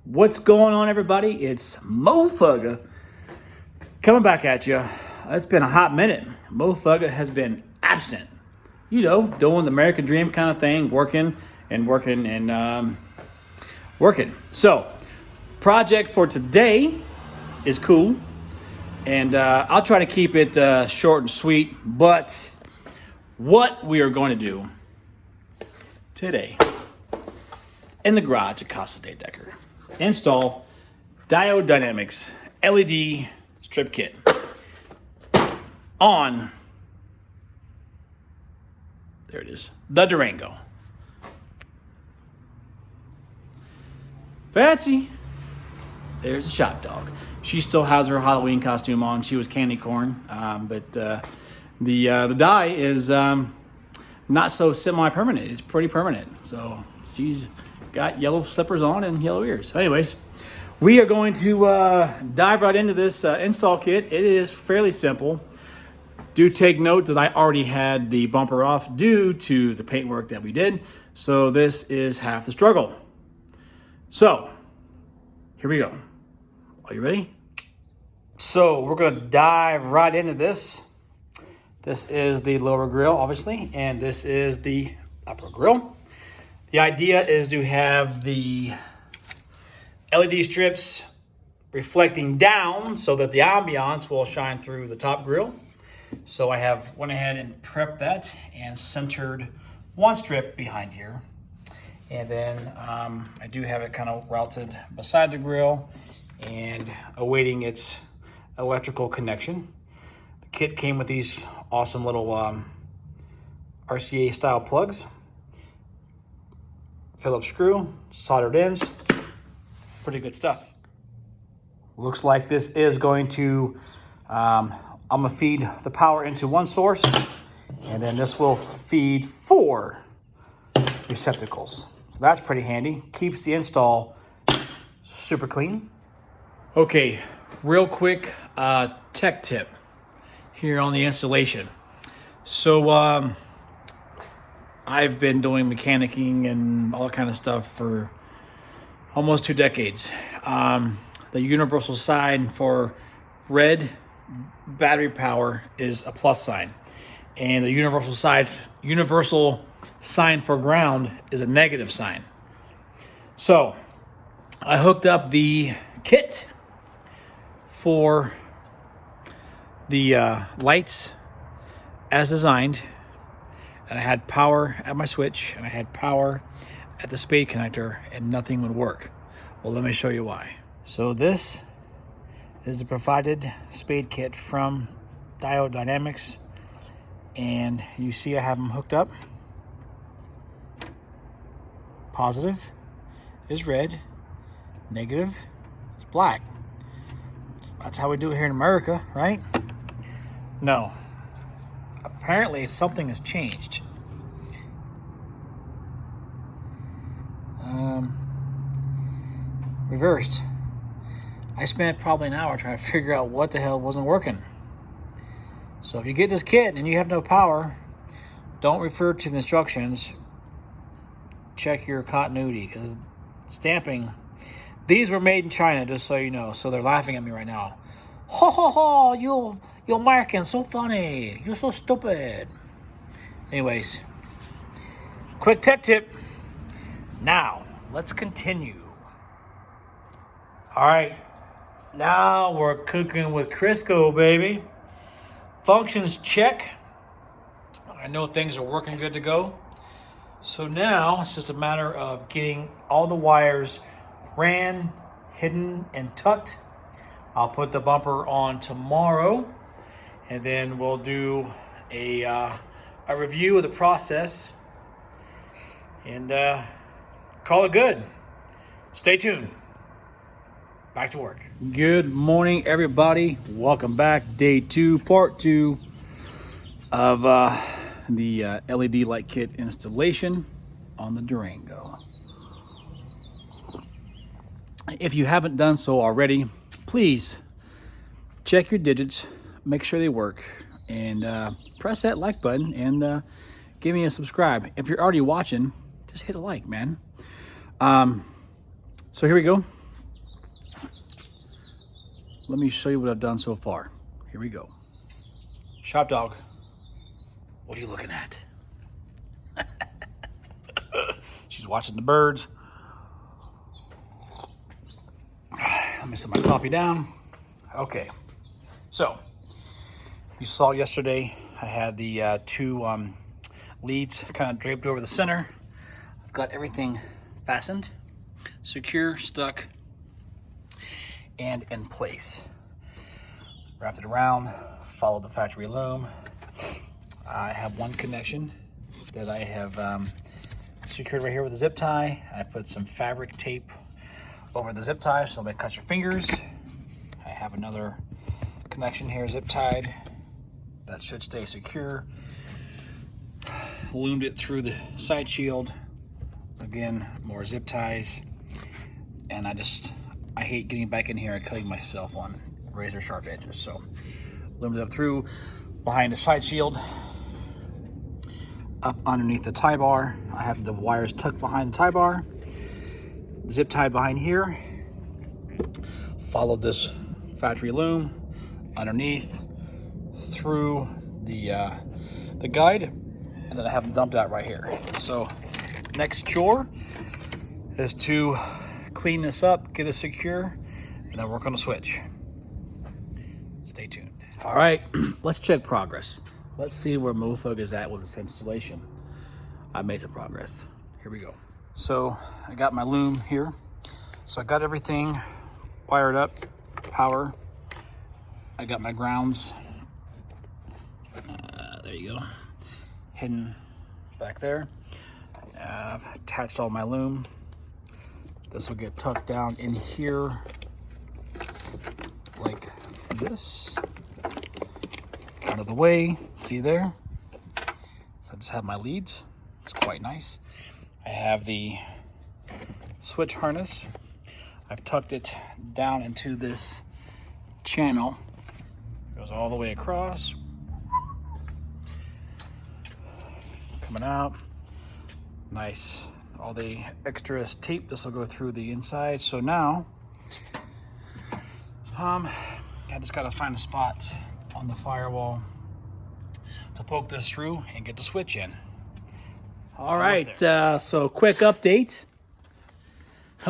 What's going on, everybody? It's Mo Thugger coming back at you. It's been a hot minute. Mo Thugger has been absent. You know, doing the American dream kind of thing, working. So, project for today is cool, and I'll try to keep it short and sweet. But what we are going to do today in the garage at Casa de Decker, install Diode Dynamics LED strip kit on, there it is, the Durango. Fancy. There's the shop dog. She still has her Halloween costume on. She was candy corn, but the dye is not so semi-permanent. It's pretty permanent. So she's got yellow slippers on and yellow ears. Anyways, we are going to dive right into this install kit. It is fairly simple. Do take note that I already had the bumper off due to the paintwork that we did. So this is half the struggle. So here we go. Are you ready? So we're going to dive right into this. This is the lower grill, obviously, and this is the upper grill. The idea is to have the LED strips reflecting down so that the ambiance will shine through the top grill. So I went ahead and prepped that and centered one strip behind here. And then I do have it kind of routed beside the grill and awaiting its electrical connection. The kit came with these awesome little RCA style plugs. Phillips screw, soldered ends, pretty good stuff. Looks like this is going to, I'm gonna feed the power into one source, and then this will feed 4 receptacles. So that's pretty handy. Keeps the install super clean. Okay, real quick tech tip here on the installation. So I've been doing mechanicking and all kind of stuff for almost 2 decades. The universal sign for red battery power is a plus sign, and the universal sign for ground is a negative sign. So I hooked up the kit for the lights as designed, and I had power at my switch and I had power at the spade connector, and nothing would work. Well, let me show you why. So this is the provided spade kit from Diode Dynamics, and you see I have them hooked up. Positive is red, negative is black. That's how we do it here in America, right? No. Apparently something has changed. Reversed. I spent probably an hour trying to figure out what the hell wasn't working. So if you get this kit and you have no power, don't refer to the instructions. Check your continuity, because stamping, these were made in China, just so you know. So they're laughing at me right now. Ho ho ho, you're American, so funny. You're so stupid. Anyways, quick tech tip. Now, let's continue. All right, now we're cooking with Crisco, baby. Functions check. I know things are working good to go. So now it's just a matter of getting all the wires ran, hidden, and tucked. I'll put the bumper on tomorrow, and then we'll do a review of the process and call it good. Stay tuned. Back to work. Good morning, everybody. Welcome back. Day 2, part 2 of the LED light kit installation on the Durango. If you haven't done so already, please check your digits, make sure they work, and press that like button and give me a subscribe. If you're already watching, just hit a like, man. So here we go. let me show you what I've done so far. Here we go. Shop dog, what are you looking at? She's watching the birds. Let me set my coffee down. Okay, so you saw yesterday I had the two leads kind of draped over the center. I've got everything fastened, secure, stuck, and in place. Wrapped it around, followed the factory loom. I have one connection that I have secured right here with a zip tie. I put some fabric tape over the zip tie so nobody cuts your fingers. I have another connection here zip tied. That should stay secure. Loomed it through the side shield. Again, more zip ties. And I hate getting back in here and cutting myself on razor sharp edges. So loomed it up through behind the side shield. Up underneath the tie bar. I have the wires tucked behind the tie bar. Zip tied behind here. Followed this factory loom underneath through the guide, and then I have them dumped out right here. So next chore is to clean this up, get it secure, and then work on the switch. Stay tuned. All right, let's check progress. Let's see where Mofug is at with this installation. I made some progress. Here we go. So I got my loom here. So I got everything wired up, power. I got my grounds. There you go. Hidden back there. I've attached all my loom. This will get tucked down in here like this. Out of the way, see there? So I just have my leads. It's quite nice. I have the switch harness. I've tucked it down into this channel. It goes all the way across. Coming out. Nice. All the extra tape, this will go through the inside. So now, I just gotta find a spot on the firewall to poke this through and get the switch in. All right, so quick update.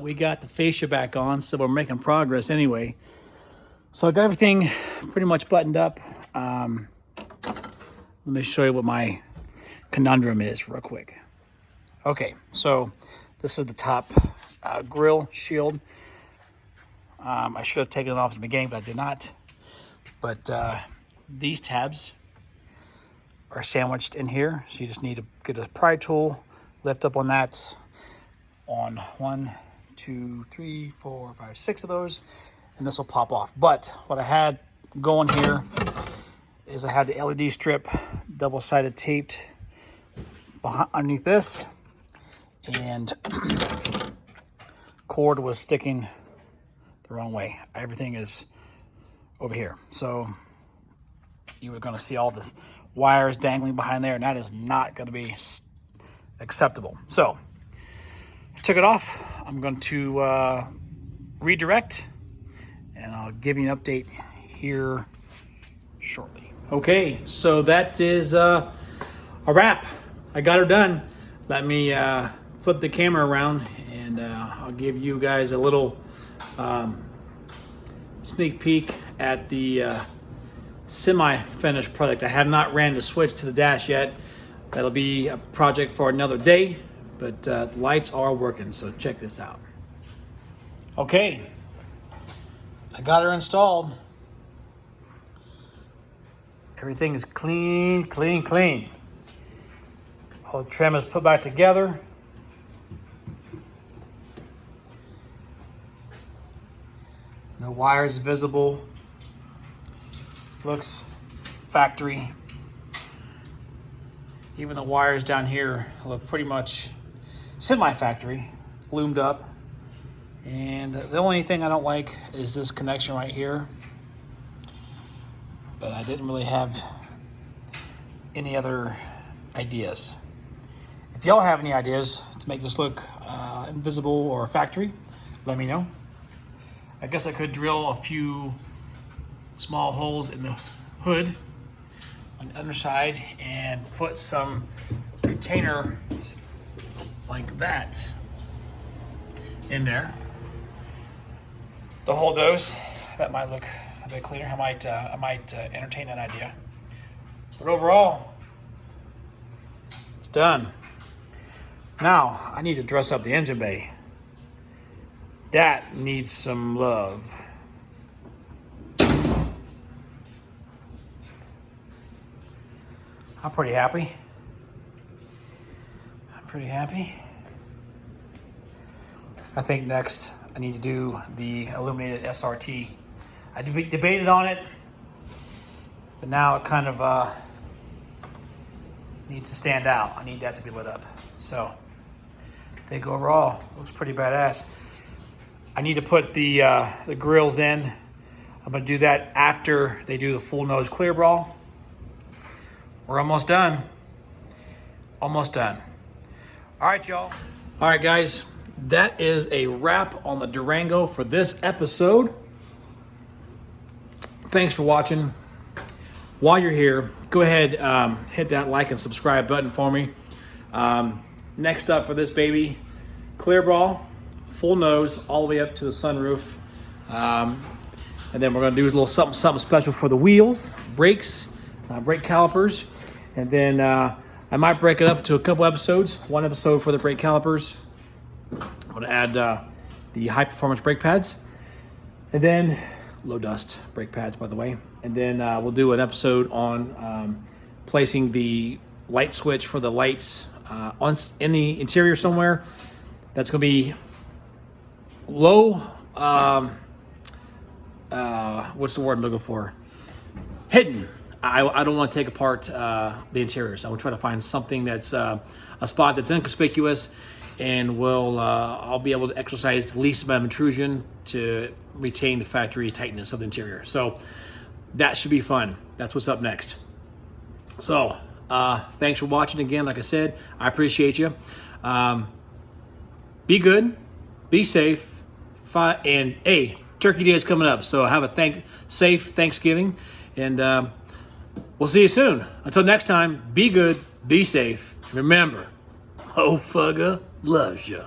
We got the fascia back on, so we're making progress anyway. So I got everything pretty much buttoned up. Let me show you what my conundrum is real quick. Okay, so this is the top grill shield. I should have taken it off in the beginning, but I did not. But these tabs are sandwiched in here, so you just need to get a pry tool, lift up on that, on 1, 2, 3, 4, 5, 6 of those, and this will pop off. But what I had going here is I had the LED strip double-sided taped underneath this, and cord was sticking the wrong way. Everything is over here, so you were going to see all this wires dangling behind there, and that is not going to be acceptable. So I took it off. I'm going to redirect, and I'll give you an update here shortly. Okay, so that is a wrap. I got her done. Let me flip the camera around, and I'll give you guys a little sneak peek at the semi-finished product. I have not ran the switch to the dash yet. That'll be a project for another day, but the lights are working, so check this out. Okay, I got her installed. Everything is clean, clean, clean. All the trim is put back together. No wires visible. Looks factory. Even the wires down here look pretty much semi-factory, loomed up. And the only thing I don't like is this connection right here. But I didn't really have any other ideas. If y'all have any ideas to make this look invisible or factory, let me know. I guess I could drill a few small holes in the hood on the underside and put some retainer like that in there to hold those. That might look a bit cleaner. I might entertain that idea. But overall, it's done. Now I need to dress up the engine bay. That needs some love. I'm pretty happy. I think next I need to do the illuminated SRT. I debated on it, but now it kind of needs to stand out. I need that to be lit up. So I think overall it looks pretty badass. I need to put the grills in. I'm gonna do that after they do the full nose clear brawl. We're almost done. Almost done. All right, y'all. All right, guys. That is a wrap on the Durango for this episode. Thanks for watching. While you're here, go ahead, hit that like and subscribe button for me. Next up for this baby, clear brawl, full nose, all the way up to the sunroof. And then we're gonna do a little something special for the wheels, brakes, brake calipers. And then I might break it up to a couple episodes. One episode for the brake calipers. I'm gonna add the high performance brake pads. And then low dust brake pads, by the way. And then we'll do an episode on placing the light switch for the lights in the interior somewhere. That's gonna be low, what's the word I'm looking for? Hidden. I don't want to take apart the interior, so I'm trying to find something that's a spot that's inconspicuous and will I'll be able to exercise the least amount of intrusion to retain the factory tightness of the interior. So that should be fun. That's what's up next. So thanks for watching again. Like I said, I appreciate you. Be good, be safe, and hey, Turkey Day is coming up, so have a safe Thanksgiving, and we'll see you soon. Until next time, be good, be safe. Remember, Ho Fugga loves ya.